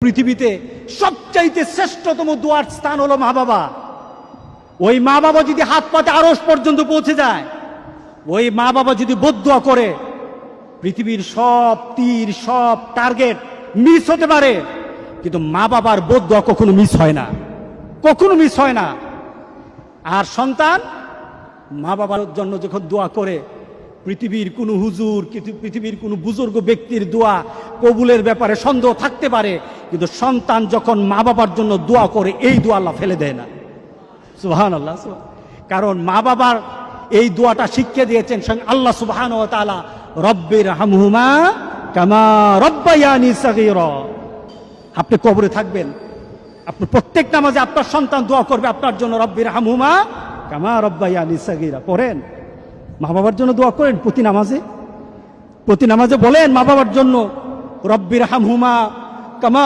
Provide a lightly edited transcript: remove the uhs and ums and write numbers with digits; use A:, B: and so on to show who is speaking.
A: পৃথিবীতে সবচাইতে শ্রেষ্ঠতম দোয়ার স্থান হলো মা বাবা। ওই মা বাবা যদি হাত পাতে আরশ পর্যন্ত পৌঁছে যায়, ওই মা বাবা যদি বদদুয়া করে, পৃথিবীর সব তীর সব টার্গেট মিস হতে পারে, কিন্তু মা বাবার বদদুয়া কখনো মিস হয় না, কখনো মিস হয় না। আর সন্তান মা বাবার জন্য যখন দোয়া করে, পৃথিবীর কোনো হুজুর, পৃথিবীর কোনো বুজুর্গ ব্যক্তির দোয়া কবুলের ব্যাপারে সন্দেহ থাকতে পারে, কিন্তু সন্তান যখন মা বাবার জন্য দোয়া করে, এই দোয়া আল্লাহ ফেলে দেয় না। সুবহানাল্লাহ। কারণ মা বাবার এই দোয়াটা শিখিয়ে দিয়েছেন স্বয়ং আল্লাহ সুবহানাহু ওয়া তাআলা, রব্বির হামহুমা কামা রব্বায়ানি সাগীরা। আপনি কবরে থাকবেন, আপনি প্রত্যেক নামাজে আপনার সন্তান দোয়া করবে আপনার জন্য, রব্বির হামহুমা কামা রব্বায়ানি সাগীরা। পড়েন, মা বাবার জন্য দোয়া করেন প্রতি নামাজে বলেন মা বাবার জন্য, রব্বির হামহুমা কামা